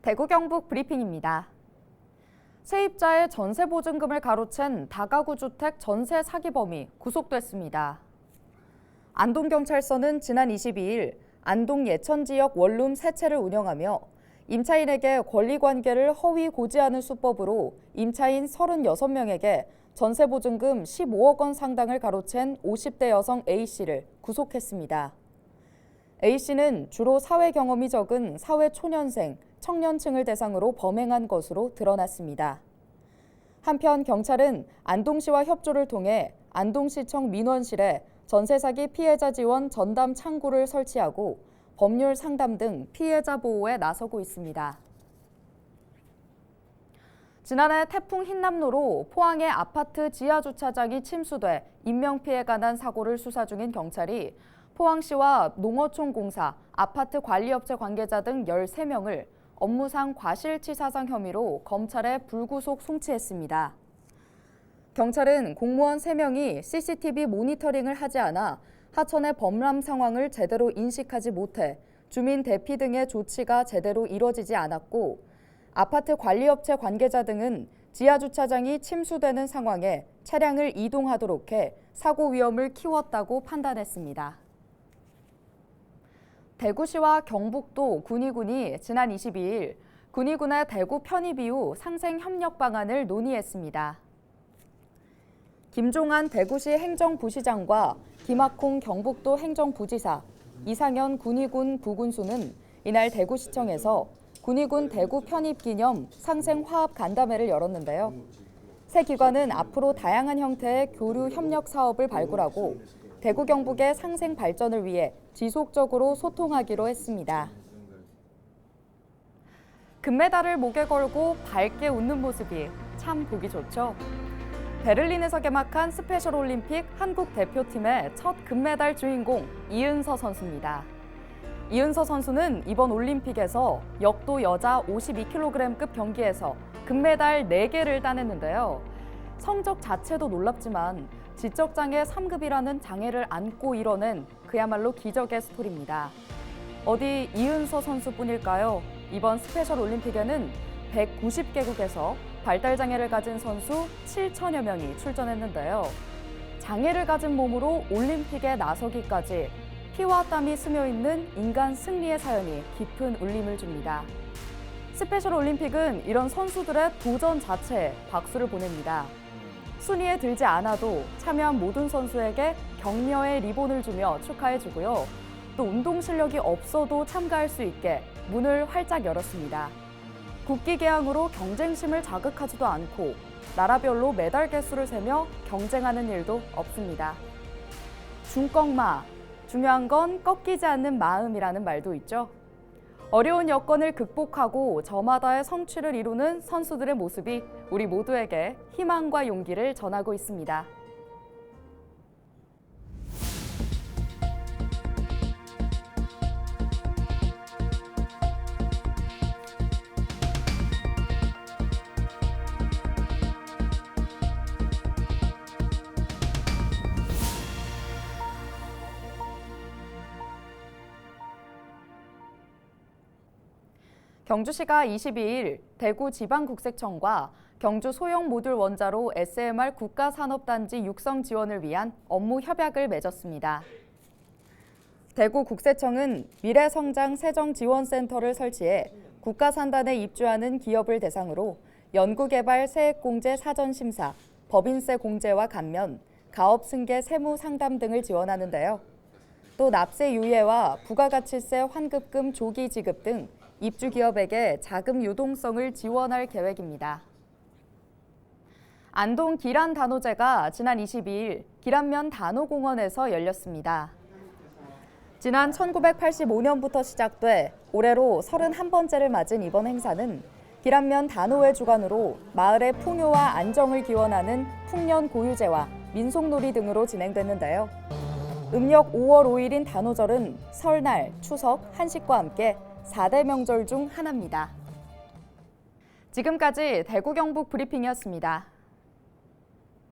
대구 경북 브리핑입니다. 세입자의 전세보증금을 가로챈 다가구 주택 전세 사기범이 구속됐습니다. 안동경찰서는 지난 22일 안동 예천지역 원룸 3채를 운영하며 임차인에게 권리관계를 허위 고지하는 수법으로 임차인 36명에게 전세보증금 15억 원 상당을 가로챈 50대 여성 A씨를 구속했습니다. A씨는 주로 사회 경험이 적은 사회초년생, 청년층을 대상으로 범행한 것으로 드러났습니다. 한편 경찰은 안동시와 협조를 통해 안동시청 민원실에 전세 사기 피해자 지원 전담 창구를 설치하고 법률 상담 등 피해자 보호에 나서고 있습니다. 지난해 태풍 흰남노로 포항의 아파트 지하 주차장이 침수돼 인명피해가 난 사고를 수사 중인 경찰이 포항시와 농어촌공사, 아파트 관리업체 관계자 등 13명을 업무상 과실치사상 혐의로 검찰에 불구속 송치했습니다. 경찰은 공무원 3명이 CCTV 모니터링을 하지 않아 하천의 범람 상황을 제대로 인식하지 못해 주민 대피 등의 조치가 제대로 이뤄지지 않았고 아파트 관리업체 관계자 등은 지하주차장이 침수되는 상황에 차량을 이동하도록 해 사고 위험을 키웠다고 판단했습니다. 대구시와 경북도 군위군이 지난 22일 군위군의 대구 편입 이후 상생 협력 방안을 논의했습니다. 김종한 대구시 행정부시장과 김학홍 경북도 행정부지사, 이상현 군위군 부군수는 이날 대구시청에서 군위군 대구 편입 기념 상생 화합 간담회를 열었는데요. 세 기관은 앞으로 다양한 형태의 교류 협력 사업을 발굴하고 대구 경북의 상생 발전을 위해 지속적으로 소통하기로 했습니다. 금메달을 목에 걸고 밝게 웃는 모습이 참 보기 좋죠. 베를린에서 개막한 스페셜 올림픽 한국 대표팀의 첫 금메달 주인공 이은서 선수입니다. 이은서 선수는 이번 올림픽에서 역도 여자 52kg급 경기에서 금메달 4개를 따냈는데요. 성적 자체도 놀랍지만 지적장애 3급이라는 장애를 안고 이뤄낸 그야말로 기적의 스토리입니다. 어디 이은서 선수뿐일까요? 이번 스페셜 올림픽에는 190개국에서 발달장애를 가진 선수 7천여 명이 출전했는데요. 장애를 가진 몸으로 올림픽에 나서기까지 피와 땀이 스며있는 인간 승리의 사연이 깊은 울림을 줍니다. 스페셜 올림픽은 이런 선수들의 도전 자체에 박수를 보냅니다. 순위에 들지 않아도 참여한 모든 선수에게 격려의 리본을 주며 축하해주고요. 또 운동 실력이 없어도 참가할 수 있게 문을 활짝 열었습니다. 국기 개항으로 경쟁심을 자극하지도 않고 나라별로 메달 개수를 세며 경쟁하는 일도 없습니다. 중꺾마, 중요한 건 꺾이지 않는 마음이라는 말도 있죠. 어려운 여건을 극복하고 저마다의 성취를 이루는 선수들의 모습이 우리 모두에게 희망과 용기를 전하고 있습니다. 경주시가 22일 대구지방국세청과 경주 소형 모듈 원자로 SMR 국가산업단지 육성 지원을 위한 업무 협약을 맺었습니다. 대구국세청은 미래성장 세정지원센터를 설치해 국가산단에 입주하는 기업을 대상으로 연구개발 세액공제 사전심사, 법인세 공제와 감면, 가업승계 세무 상담 등을 지원하는데요. 또 납세 유예와 부가가치세 환급금 조기 지급 등 입주 기업에게 자금 유동성을 지원할 계획입니다. 안동 기란 단오제가 지난 22일 기란면 단오공원에서 열렸습니다. 지난 1985년부터 시작돼 올해로 31번째를 맞은 이번 행사는 기란면 단오회 주관으로 마을의 풍요와 안정을 기원하는 풍년고유제와 민속놀이 등으로 진행됐는데요. 음력 5월 5일인 단오절은 설날, 추석, 한식과 함께 4대 명절 중 하나입니다. 지금까지 대구 경북 브리핑이었습니다.